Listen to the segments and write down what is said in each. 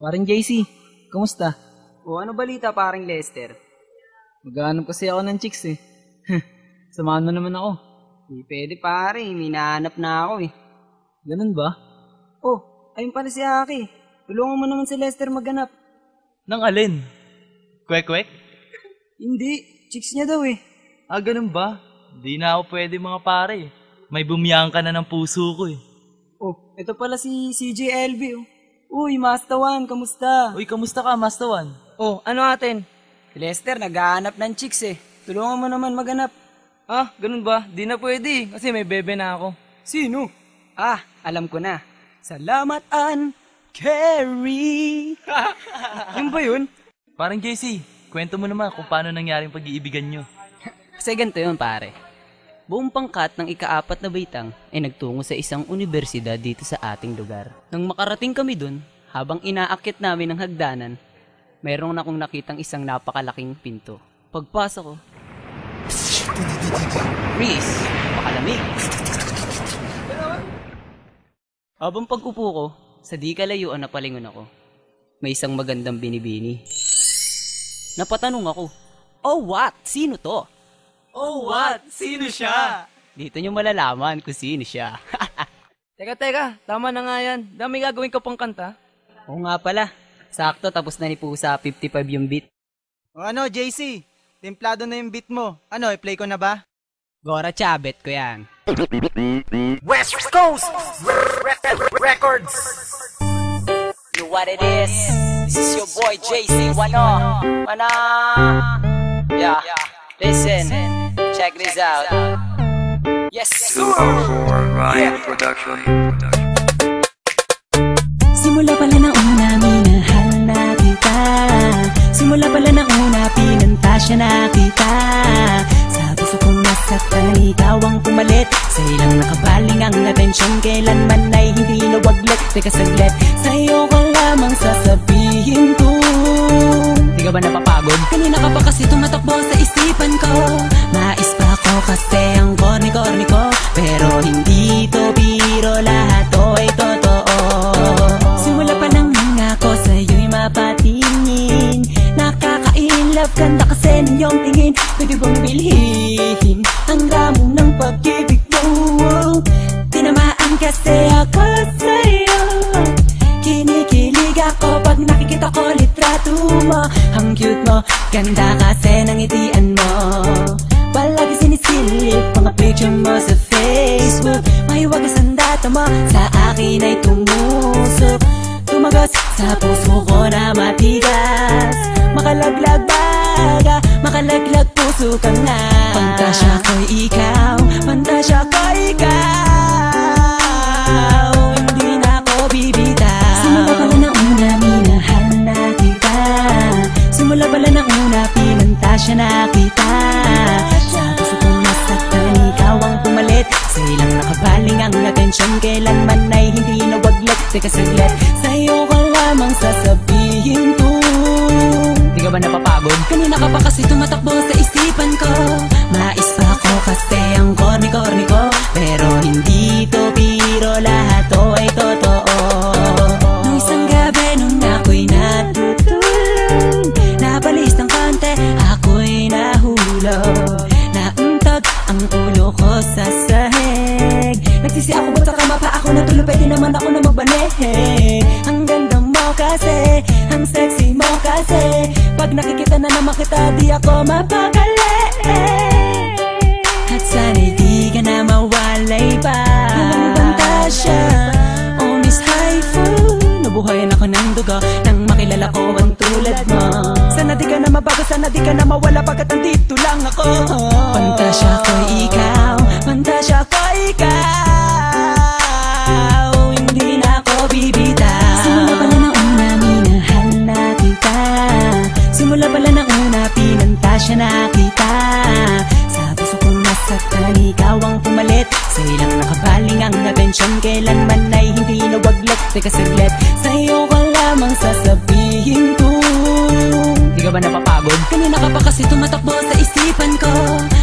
Parang JC, kumusta? O ano balita paring Lester? Maghanap kasi ako ng chicks eh. Samahan mo naman ako. Hindi pwede pare, minahanap na ako eh. Ganun ba? Oh, ayun pala si Aki. Tulungan mo naman si Lester maghanap. Nang alin? Kwek-kwek? Hindi, chicks niya daw eh. Ah, ganun ba? Di na ako pwede mga pare. May bumiyang ka na ng puso ko eh. Oh, ito pala si CJLB oh. Uy, Mastawan, kamusta? Uy, kamusta ka, Mastawan? Oh, ano atin? Si Lester, naghahanap ng chicks eh. Tulungan mo naman maghanap. Ah, ganun ba? Di na pwede kasi may bebe na ako. Sino? Ah, alam ko na. Salamat, Ann Carrie. Yun ba yun? Parang JC, kwento mo naman kung paano nangyaring pag-iibigan nyo. Kasi ganito yun pare. Buong pangkat ng ika-4 na baitang ay nagtungo sa isang universidad dito sa ating lugar. Nang makarating kami dun, habang inaakit namin ang hagdanan, mayroong akong nakitang isang napakalaking pinto. Pagpasok ko, Reese, napakalamig. Habang pag-upo ko, sa di kalayuan na palingon ako, may isang magandang binibini. Napatanong ako, oh what? Sino to? Oh what? Sino siya? Dito nyo malalaman kung sino siya. Teka, tama na nga yan. Dami gagawin ka pang kanta. Oo nga pala, sakto tapos na ni Pusa 55 yung beat. O ano, JC? Templado na yung beat mo. Ano, i-play ko na ba? Gora Chabet ko yan. West Coast Records. You what it is? This is your boy JC Wano. Yeah, listen, check this out. Yes, sir. Ryan Production. Simula pala ng una, minahal na kita. Simula pala ng una, pinantasya na kita. Sa puso kong nasaktan, ikaw ang pumalit. Sa ilang nakabaling ang atensyon, kailanman ay hindi nawaglit. Teka saglit, sa'yo ko lamang sasabihin ko. Di ka ba napapagod? Kanina ka pa kasi tumatakbo sa isipan ko. Mais pa ako kasi ang korni-korni ko. Pero hindi to biro, lahat to ay totoo. Simula pa nang nangako sa'yo'y mapatingin. Nakaka-inlove kanta kasi ng iyong tingin. Pwede bang bilhin ang damo ng pag-ibig mo? Tinamaan kasi ako sa'yo. Kinikilig ako pag nakikita ko litrato mo. Ang cute mo, ganda kasi ng ngitian mo. Palagi sinisilip mga picture mo sa Facebook. Mahiwagas ang data mo, sa akin ay tumusok. Tumagas sa puso ko na matigas. Makalaglag baga, makalaglag puso ka nga. Pantasya ko'y ikaw, pantasya ko'y ikaw. Hindi na ako bibitaw. Simula pala ng una, minahal na kita. Simula pala ng una, pinantasya na kita. Sa puso kong nasaktan, ikaw ang pumalit. Sa ilang nakabaling ang atensyon, kailanman ay hindi nawaglit. Teka saglit, sa'yo ko lamang sasabihin ko. Di ka ba napapagod? Kanina ka pa kasi tumatakbo sa isipan ko. Mais pa ako kasi ang korni-korni ko. Pero hindi to biro, lahat to ay totoo. Nung isang gabi nung ako'y natutulog, nabalis ng konti, ako'y nahulog. Nauntog ang ulo ko sa sahig. Nagsisi ako ba't sa kama pa ako natulog, pwede naman ako na magbanig. Ang ganda mo kasi, ang sexy mo kasi. Pag nakikita na naman kita, di ako mapakali. At sana'y di ka na mawalay pa. Walang pantasya, oh Miss Haifu. Nabuhayan ako ng dugo nang makilala ko ang tulad mo. Sana di ka na mabago, sana di ka na mawala pagkat nandito lang ako. Pantasya ko'y ikaw, pantasya ko'y ikaw. Hindi na ako bibitaw. Simula pala ng una, minahal na kita. Simula pala ng una, pinantasya na kita. Sa puso kong nasaktan, ikaw ang pumalit. Sa ilang nakabaling ang atensyon, kailanman ay hindi nawaglit. Teka saglit, sa'yo ko lamang sasabihin ko. Di ka ba napapagod? Kanina ka pa kasi tumatakbo sa isipan ko.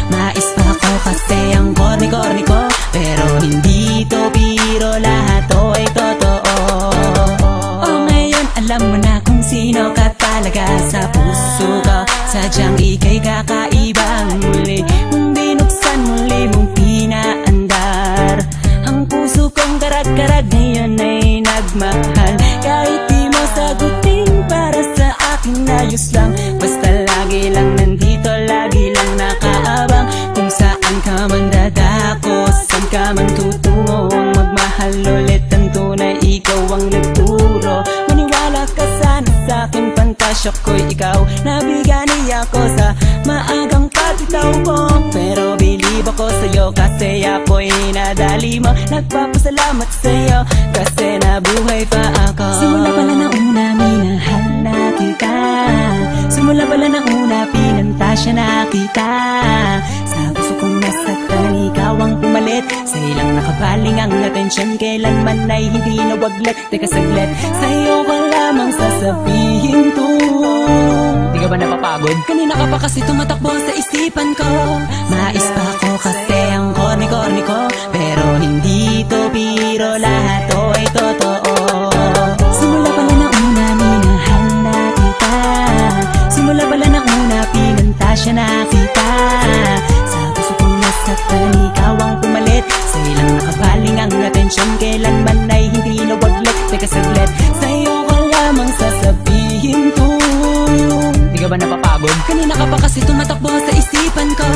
Mais pa ako kasi ang korni-korni ko. Pero hindi to biro, lahat to ay totoo. Oh ngayon alam mo na ngayon ay nagmahal. Kahit di mo sagutin, para sa akin ayos lang. Basta lagi lang nandito, lagi lang nakaabang. Kung saan ka man dadako, saan ka man tutungo, ang magmahal ulit ang tunay, ikaw ang nagturo. Maniwala ka sana sa akin, pantasya ko'y ikaw. Nabigani ako sa maagang pagitaw ko, pero believe ako sa'yo kasi ako'y nadali mo. Nagpapasalamat sa'yo kasi nabuhay pa ako. Simula pala na una, minahal na kita. Simula pala na una, pinantasya na kita. Sa gusto kong nasaktan, ikaw ang pumalit. Sa ilang nakabaling ang atensyon, kailanman ay hindi nawaglit. Teka saglit, sa'yo ko lamang sasabihin to. Di ka ba napapagod? Kanina ka pa kasi tumatakbo sa isipan ko. Mais pa ako kasi ang corny-corny ko, pero hindi to biro, lahat to ay totoo. Simula pala na una, minahal na kita. Simula pala na una, pinantasya na kita. Sa gusto kong nasaktan, ikaw ang pumalit. Sa ilang nakabaling ang atensyon, kailanman ay hindi nawaglit. Teka saglit, sa'yo ko lamang sasabihin to. Di ka ba napapagod? Kanina ka pa kasi tumatakbo sa isipan ko.